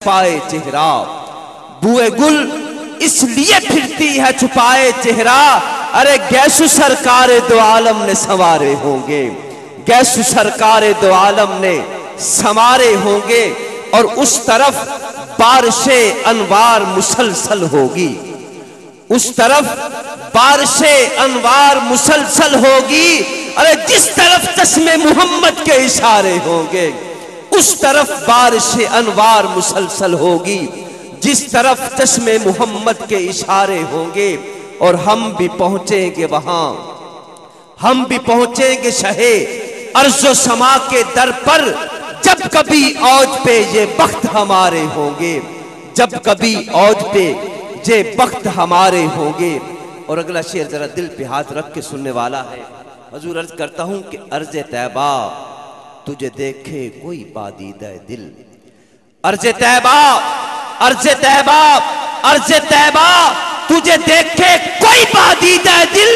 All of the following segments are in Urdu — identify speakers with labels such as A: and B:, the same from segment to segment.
A: چھپائے چہرہ، بوئے گل اس لیے پھرتی ہے چھپائے چہرہ، ارے گیسو سرکار دو عالم نے سنوارے ہوں گے، گیسو سرکار دو عالم نے سنوارے ہوں گے، اور اس طرف بارش انوار مسلسل ہوگی، اس طرف بارش انوار مسلسل ہوگی، ارے جس طرف چشم محمد کے اشارے ہوں گے اس طرف بارش انوار مسلسل ہوگی، جس طرف چشم محمد کے اشارے ہوں گے، اور ہم بھی پہنچیں گے وہاں، ہم بھی پہنچیں گے شہے ارض و سما کے در پر، جب کبھی اوج پہ یہ بخت ہمارے ہوں گے، جب کبھی اوج پہ یہ بخت ہمارے ہوں گے۔ اور اگلا شعر ذرا دل پہ ہاتھ رکھ کے سننے والا ہے۔ حضور عرض کرتا ہوں کہ ارض طیبہ تجھے دیکھے کوئی بادیدہ دل، ارض طیبہ، ارض طیبہ، ارض طیبہ تجھے دیکھے کوئی بادیدہ دل،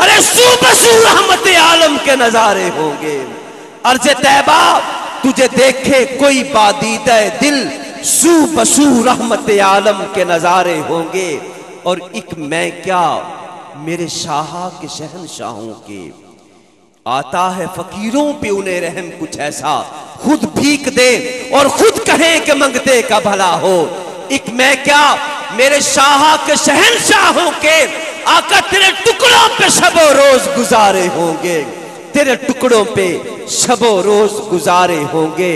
A: ارے سو بسو رحمت عالم کے نظارے ہوں گے، ارض طیبہ تجھے دیکھے کوئی بادیدہ دل، سو بسو رحمت عالم کے نظارے ہوں گے، اور ایک میں کیا میرے شاہا کے شہنشاہوں کے، آتا ہے فقیروں پہ انہیں رحم کچھ ایسا، خود بھیک دے اور خود کہیں کہ منگتے کا بھلا ہو، ایک میں کیا میرے شاہا کے شہنشاہوں کے، آقا تیرے ٹکڑوں پہ شب و روز گزارے ہوں گے، تیرے ٹکڑوں پہ شب و روز گزارے ہوں گے،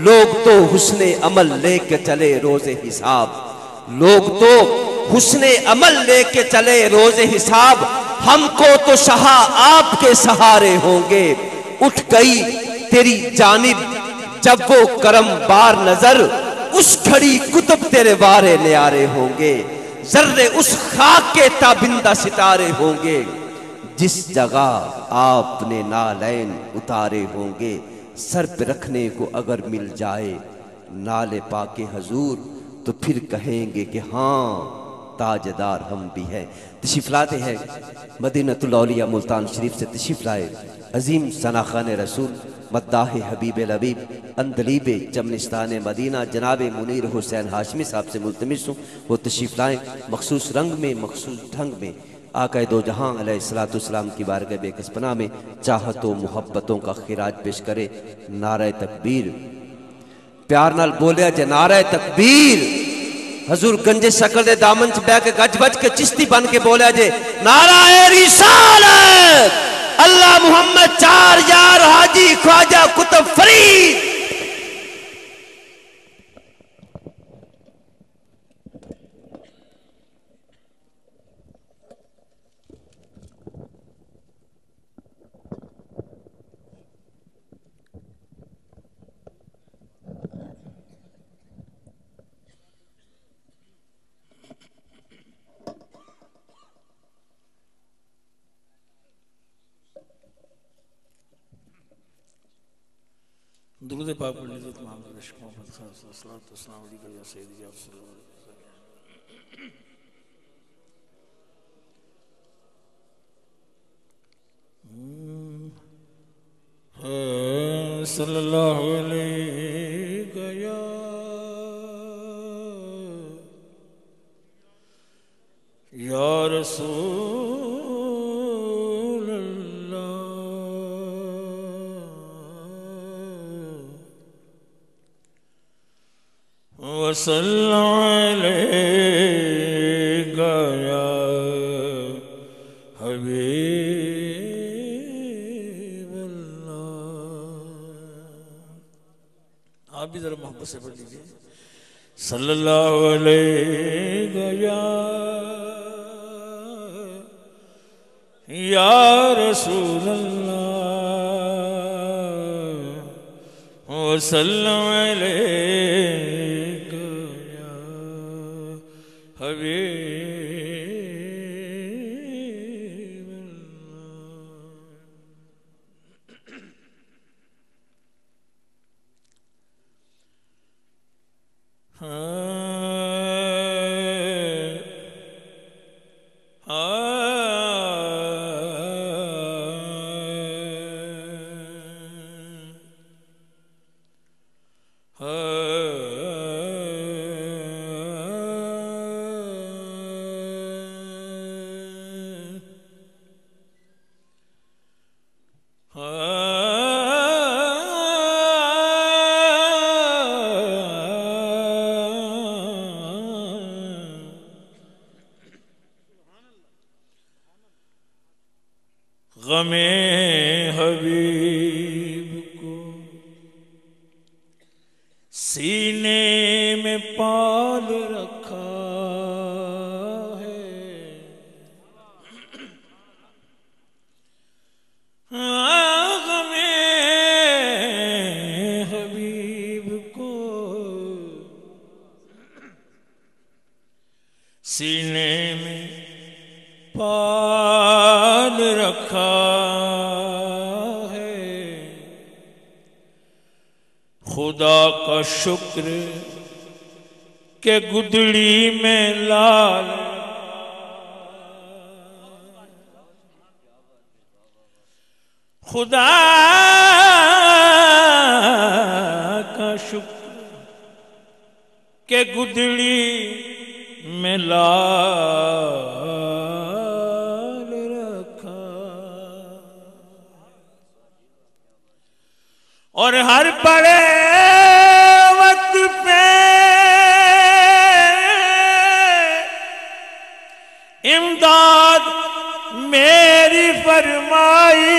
A: لوگ تو حسن عمل لے کے چلے روز حساب، لوگ تو حسن عمل لے کے چلے روز حساب، ہم کو تو شاہ آپ کے سہارے ہوں گے، اٹھ گئی تیری جانب جب وہ کرم بار نظر، اس کھڑی کتب تیرے وارے نیارے ہوں گے، ذرے اس خاک کے تابندہ ستارے ہوں گے، جس جگہ آپ نے نالین اتارے ہوں گے، سر پہ رکھنے کو اگر مل جائے نالے پاک حضور تو پھر کہیں گے کہ ہاں تاجدار ہم بھی ہیں۔ تشریف لاتے ہیں مدینہ الاولیاء ملتان شریف سے تشریف لائے عظیم ثناخان رسول مداح حبیب لبیب اندلیب چمنستان مدینہ جناب منیر حسین ہاشمی صاحب سے ملتمس ہوں وہ تشریف لائیں، مخصوص رنگ میں مخصوص ڈھنگ میں آقا دو جہاں علیہ السلام کی بارگاہ بے کس پناہ میں چاہت و محبتوں کا خراج پیش کرے۔ نعرہ تکبیر، پیار نال بولیا جے نعرہ تکبیر، حضور گنجے شکل دے دامن چ بہ کے گج بج کے چشتی بن کے بولیا جے نعرہ رسالت، اللہ محمد چار یار حاجی خواجہ کتب فرید۔
B: درود پاک پڑھ لیجیے تمام عشق محمد صلی اللہ علیہ وسلم یا سیدی یا رسول اللہ صلی اللہ علیہ یا رسول اللہ وصل علیک یا حبیب اللہ۔ آپ بھی ذرا محبت سے پڑھ لیجئے صلی اللہ علیہ یا رسول اللہ وسلم علیک یا حبیب اللہ۔ غم حبیب کو سینے میں پال رکھا ہے، غم حبیب کو سینے میں پال رکھا ہے، خدا کا شکر کہ گدڑی میں لال، خدا کا شکر کہ گدڑی میں لال رکھا، اور ہر بڑے وقت پہ امداد میری فرمائی،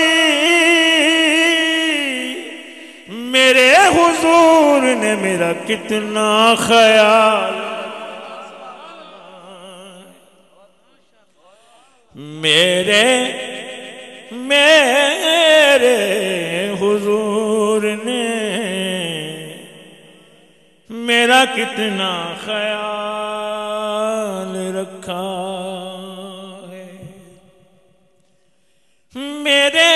B: میرے حضور نے میرا کتنا خیال، میرے حضور نے میرا کتنا خیال رکھا ہے، میرے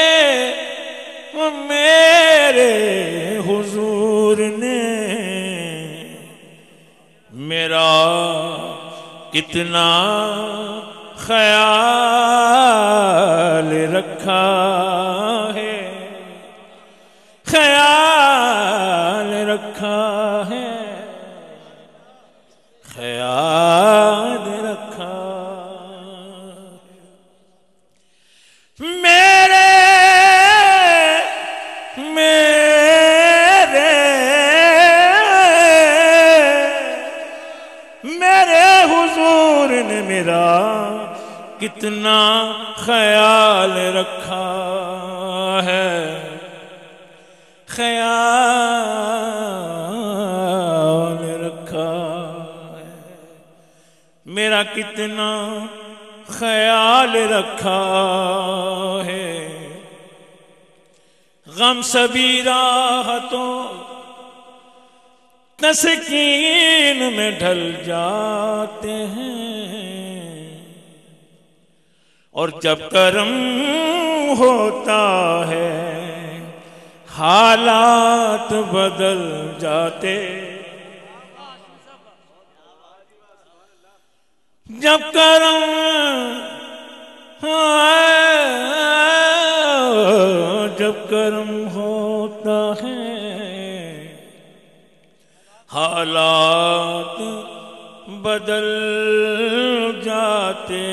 B: حضور نے میرا کتنا خیال رکھا ہے، خیال رکھا ہے، خیال رکھا، میرے حضور نے میرا کتنا خیال رکھا ہے، خیال رکھا ہے، میرا کتنا خیال رکھا ہے، غم سبھی راحتوں تسکین میں ڈھل جاتے ہیں، اور جب کرم ہوتا ہے حالات بدل جاتے، جب کرم ہوتا ہے حالات بدل جاتے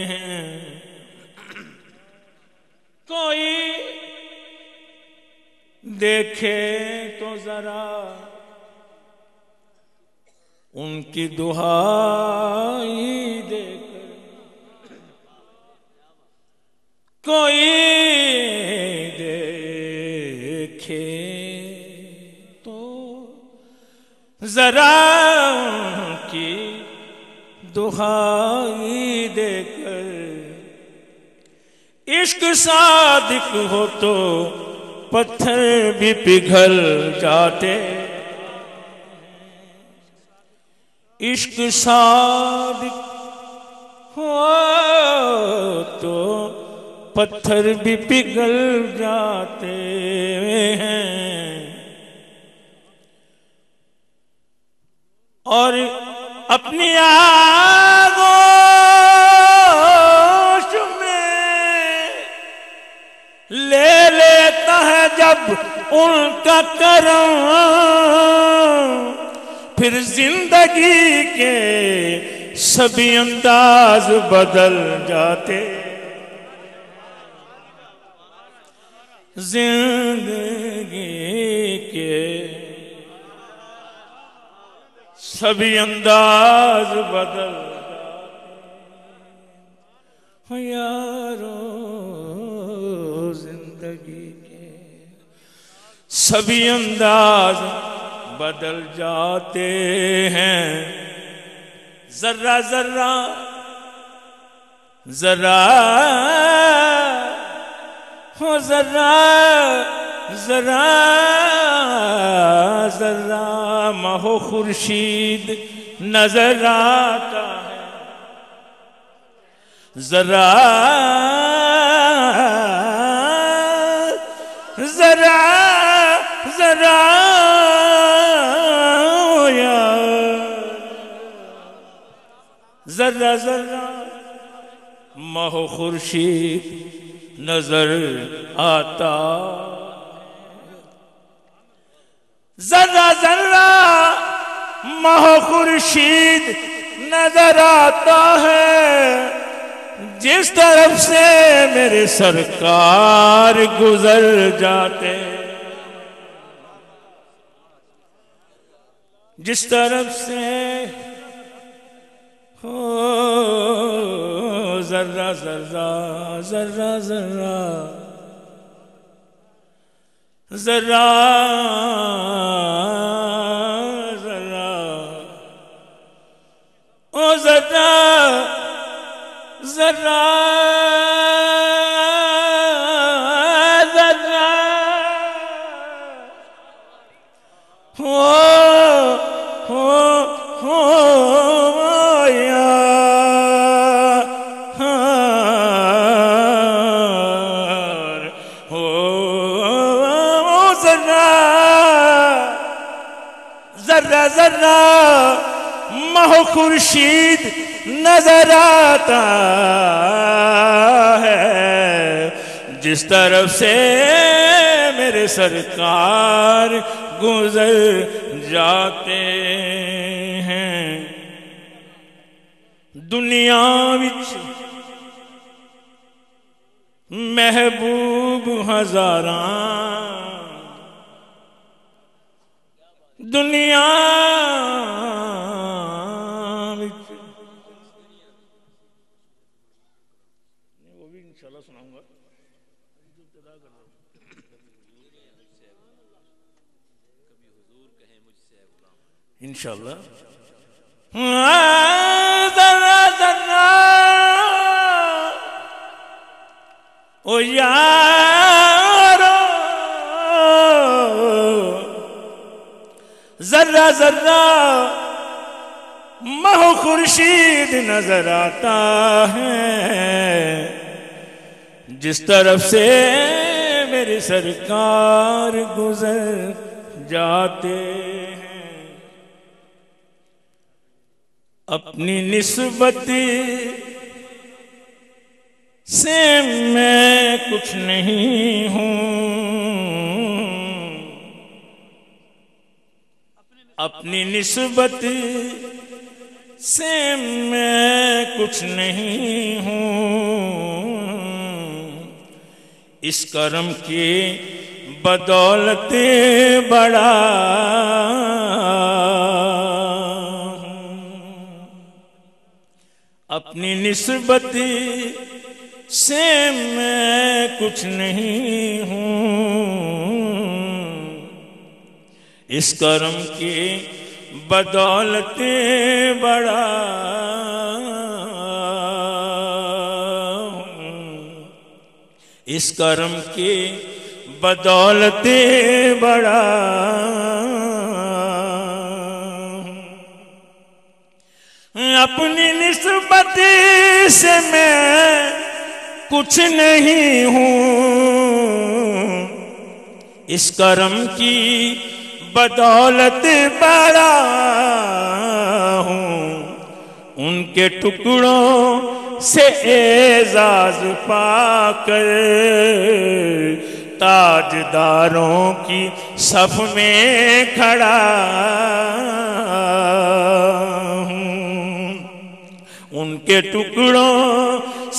B: ہیں، کوئی دیکھے تو ذرا ان کی دہائی دے کر، کوئی دیکھے تو ذرا ان کی دہائی دے کر، عشق صادق ہو تو پتھر بھی پگھل جاتے، عشق صادق ہو تو پتھر بھی پگھل جاتے ہیں، اور اپنی آغوش میں لے لیتا ہے جب ان کا کرم، پھر زندگی کے سبھی انداز بدل جاتے، زندگی کے سبھی انداز بدل جاتے، یارو زندگی کے سبھی انداز بدل جاتے ہیں، ذرہ ذرہ ذرہ ہو ذرہ ذرہ ذرہ ماہ و خورشید نظر آتا ہے، ذرا ذرا ذرا ذرہ ذرہ ماہ و خورشید نظر آتا، ذرہ ذرہ ماہ و خورشید نظر آتا ہے، جس طرف سے میرے سرکار گزر جاتے، جس طرف سے ذرہ ذرہ ذرہ ذرہ ذرہ ذرہ او ذرہ ذرہ ذرہ ذرہ ذرہ ماہ و خورشید نظر آتا ہے، جس طرف سے میرے سرکار گزر جاتے ہیں، دنیا وچ محبوب ہزاراں، دنیا وہ بھی انشاءاللہ سناؤں گا انشاءاللہ، ذرہ ذرہ او یارو ذرہ ذرہ ماہ و خورشید نظر آتا ہے، جس طرف سے میرے سرکار گزر جاتے ہیں، اپنی نسبت سے میں کچھ نہیں ہوں، اپنی نسبت سے میں کچھ نہیں ہوں، اس کرم کی بدولت بڑا ہوں، اپنی نسبت سے میں کچھ نہیں ہوں، اس کرم کی بدولت بڑا ہوں، اس کرم کی بدولت بڑا ہوں، اپنی نسبت سے میں کچھ نہیں ہوں، اس کرم کی بدولت بڑا ہوں، ان کے ٹکڑوں سے اعزاز پا کر تاجداروں کی صف میں کھڑا ہوں، ان کے ٹکڑوں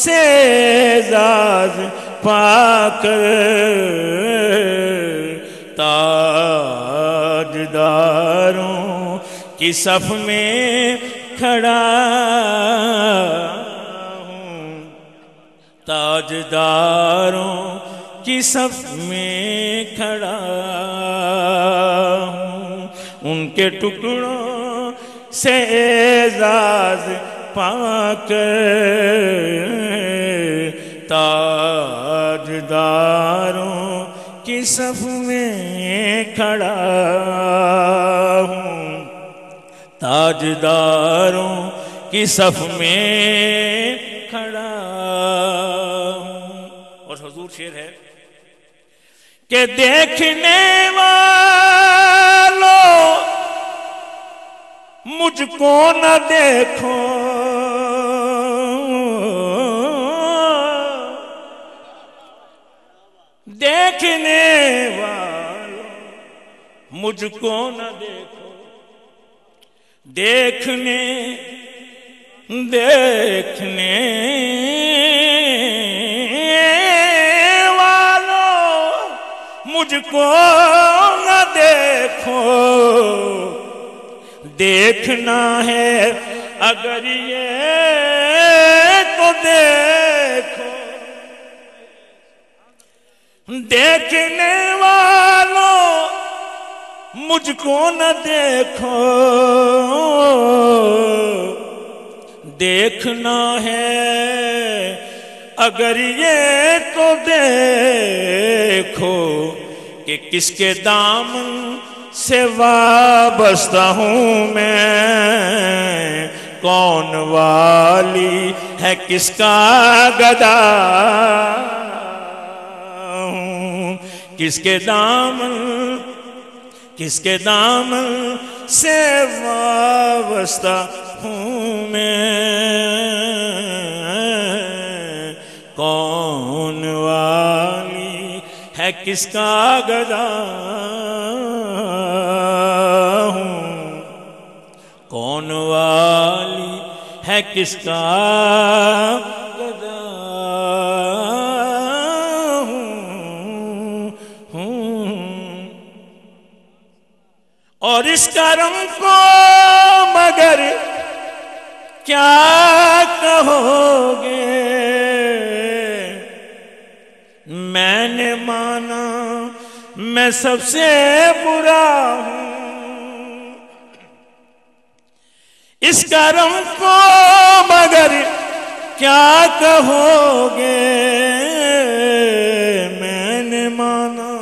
B: سے اعزاز پا کر تاجداروں کی صف میں کھڑا ہوں، تاجداروں کی صف میں کھڑا ہوں، ان کے ٹکڑوں سے اعزاز پا کر تاجداروں کی صف میں کھڑا ہوں، تاجداروں کی صف میں کھڑا ہوں۔ اور حضور شعر ہے کہ دیکھنے والوں مجھ کو نہ دیکھو، دیکھنے والوں مجھ کو نہ دیکھو، دیکھنے والوں مجھ کو نہ دیکھو، دیکھنا ہے اگر یہ تو دیکھو، دیکھنے والوں مجھ کو نہ دیکھو، دیکھنا ہے اگر یہ تو دیکھو کہ کس کے دامن سے وابستہ ہوں میں، کون والی ہے کس کا گدا ہوں، کس کے دامن سے وابستہ ہوں میں، کون والی ہے کس کا گدا ہوں، کون والی ہے کس کا گدا ہوں۔ اور اس کرم کو مگر کیا کہو گے، میں نے مانا میں سب سے برا ہوں، اس کرم کو مگر کیا کہو گے، میں نے مانا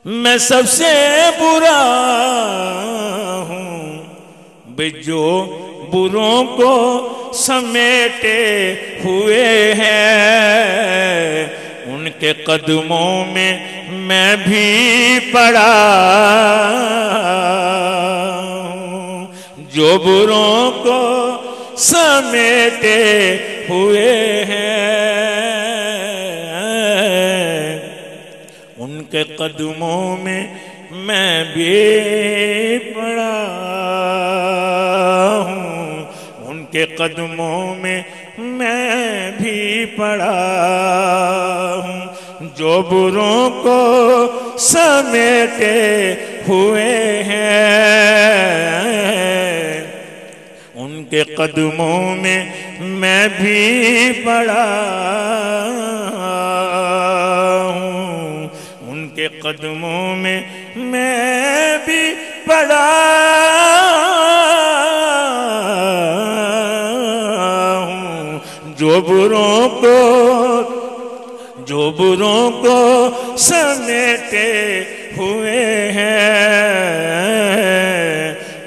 B: میں سب سے برا ہوں، بھئی جو بروں کو سمیٹے ہوئے ہیں ان کے قدموں میں میں بھی پڑا ہوں، جو بروں کو سمیٹے ہوئے ہیں ان کے قدموں میں میں بھی پڑا ہوں، ان کے قدموں میں میں بھی پڑا ہوں، جو بروں کو سمیٹے ہوئے ہیں ان کے قدموں میں میں بھی پڑا ہوں، ان کے قدموں میں میں بھی پڑا ہوں، جو بروں کو سمیٹے ہوئے ہیں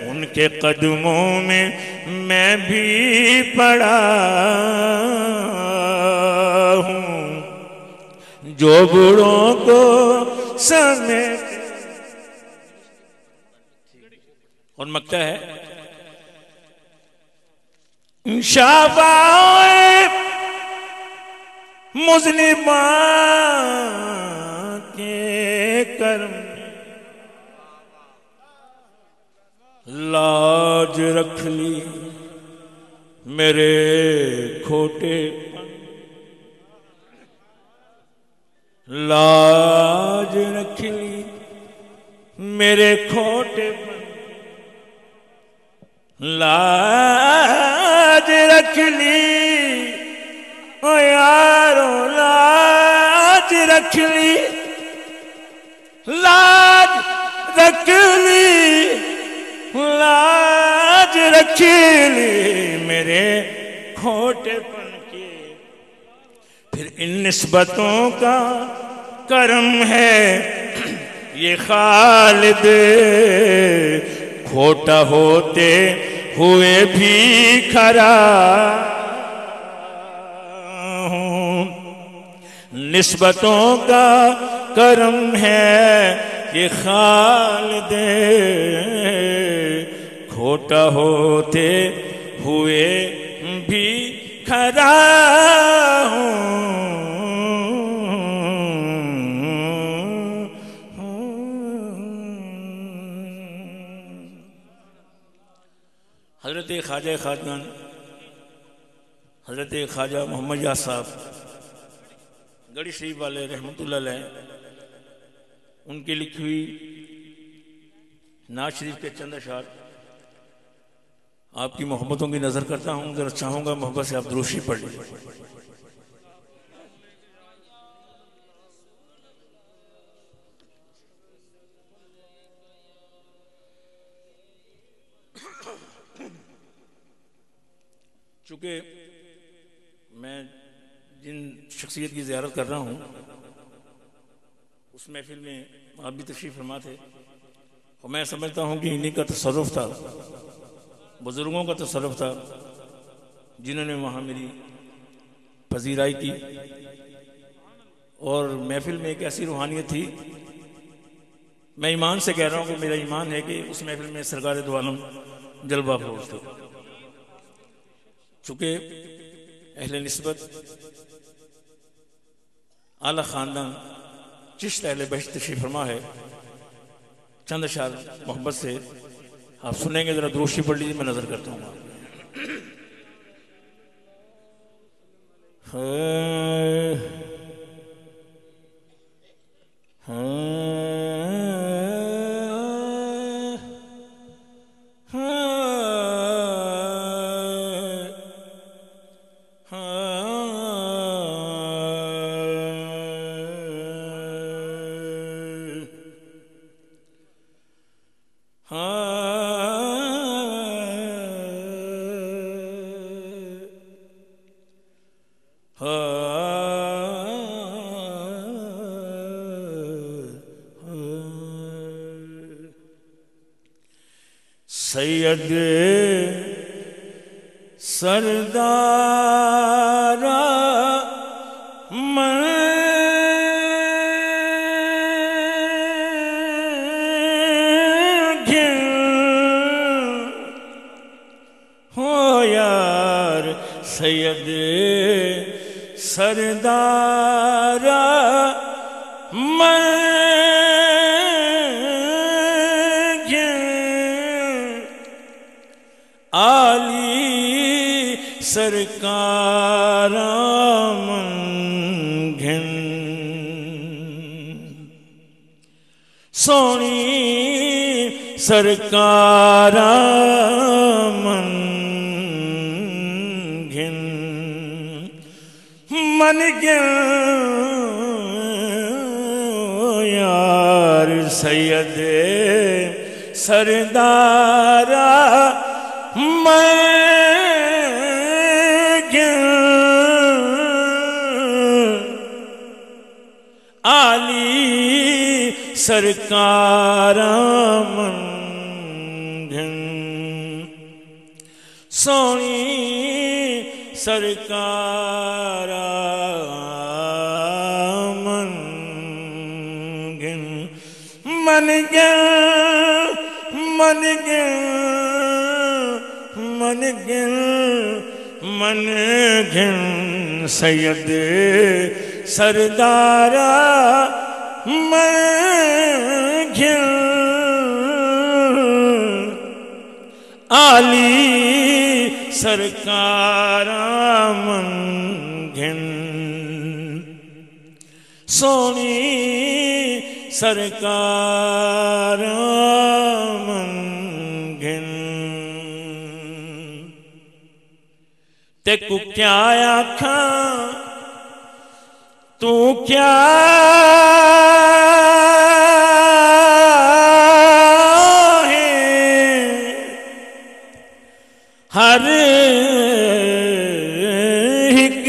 B: ان کے قدموں میں میں بھی پڑا ہوں، جو بروں کو سمیٹے۔ اور مکتا ہے شابائے مظلمان کے کرم لاج رکھ لی میرے کھوٹے پن، لاج رکھ لی میرے کھوٹے پن، لاج رکھ لی او یارو لاج رکھ لی لاج رکھ لی لاج رکھ لی میرے کھوٹے پن کی پھر ان نسبتوں کا کرم ہے یہ خالد کھوٹا ہوتے ہوئے بھی کھڑا ہوں نسبتوں کا کرم ہے یہ خالد کھوٹا ہوتے ہوئے بھی کھڑا ہوں حضرت خواجہ خاقان حضرت خواجہ محمد یاس صاحب گڑھی شریف والے رحمت اللہ علیہ ان کی لکھی ہوئی نعت شریف کے چند اشعار آپ کی محبتوں کی نظر کرتا ہوں ذرا چاہوں گا محبت سے آپ درود شریف پڑھ لیجیے چونکہ میں جن شخصیت کی زیارت کر رہا ہوں اس محفل میں آپ بھی تشریف فرما تھے اور میں سمجھتا ہوں کہ انہی کا تصرف تھا بزرگوں کا تصرف تھا جنہوں نے وہاں میری پذیرائی کی اور محفل میں ایک ایسی روحانیت تھی میں ایمان سے کہہ رہا ہوں کہ میرا ایمان ہے کہ اس محفل میں سرکار دو عالم جلوہ افروز تھے چونکہ اہل نسبت اعلیٰ خاندان چشت اہل بہشت تشریف فرما ہے چند اشعار محبت سے آپ سنیں گے ذرا درود شریف پڑھ لیجیے میں نظر کرتا ہوں سید سردار من گھن ہو یار سید سردار من عالی سرکار من گھن سونی سرکار من گھن من گھن یار سید سردار من گھن عالی سرکار من گھن سونی سرکار من گھن من گھن من گھن من گھن من گھن سید سردار من گھن عالی سرکار من گھن سونی سرکار من گھن تے کو کیا آکھاں تو کیا ہے ہر ایک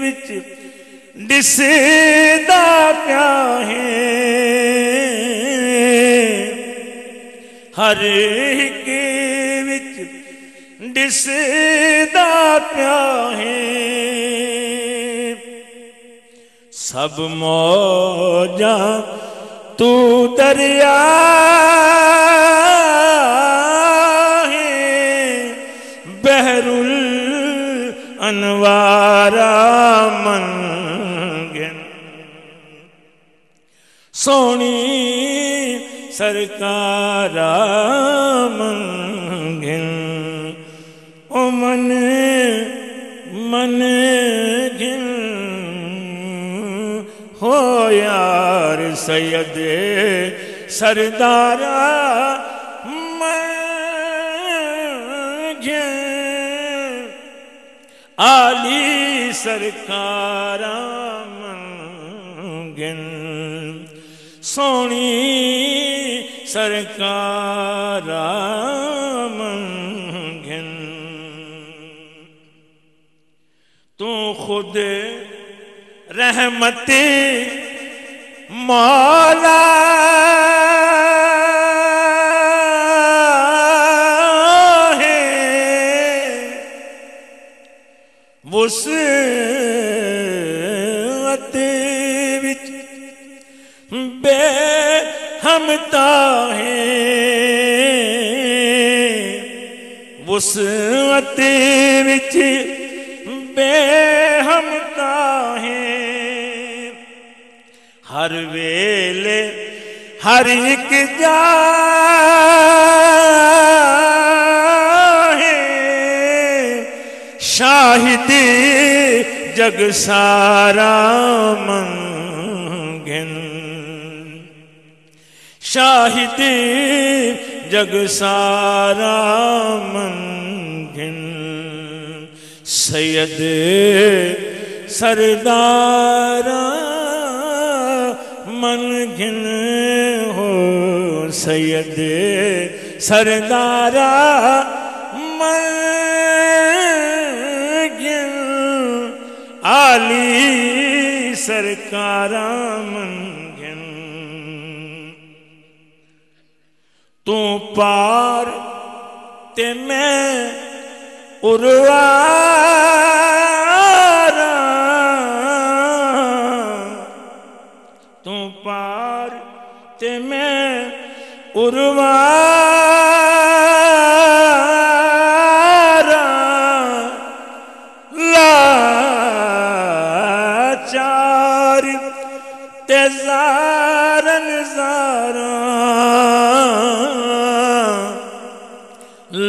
B: وچ دسدا پیا ہے ہر ایک وچ دسدا پیا ہے سب موجاں تو دریا ہے بحر الانوارا منگن سونی سرکارا منگن او من گن ہو یار سید سردارا منگن عالی سرکارا منگن سونی سرکارا منگن تو خود رحمت مولا ہے وسعت وچ بے ہمتا ہے وسعت وچ بے ہمتا ہے ہر ویلے ہر ایک جا ہے شاہد جگ سارا منگن شاہد جگ سارا منگن سید سردارا منگن ہو سید سردارا منگن عالی سرکارا منگن تو پار تے میں اروارا تو پار تے میں اروارا لاچار تے زارن زارا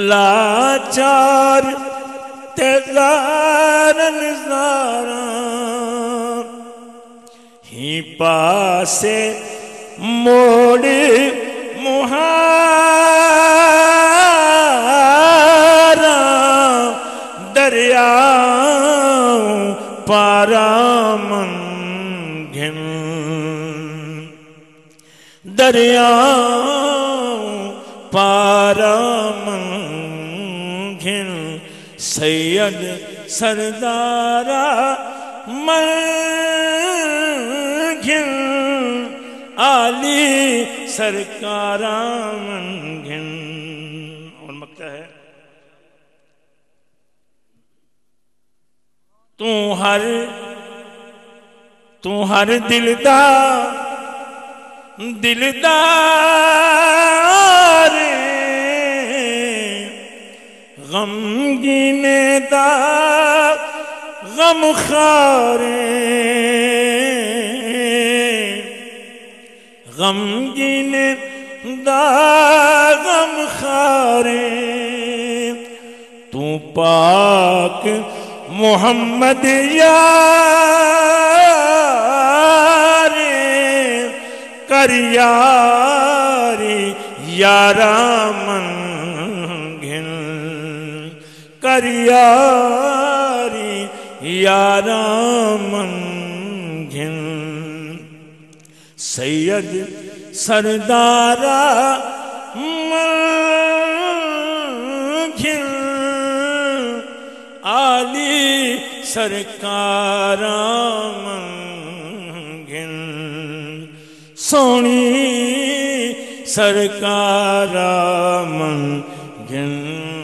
B: لاچار تے زارن زارا ہی پاسے موڑ مہارا دریا پارا منگن دریا پارا منگن سید سردارا منگن عالی سرکارا منگن اور مکتا ہے تو ہر دلدار غمگین دا غم خارے غمگین دا غم خارے تو پاک محمد یار کر یاری یارا منگن کر یاری یارا منگن سید سردارا منگھن عالی سرکارا منگھن سونی سرکارا منگھن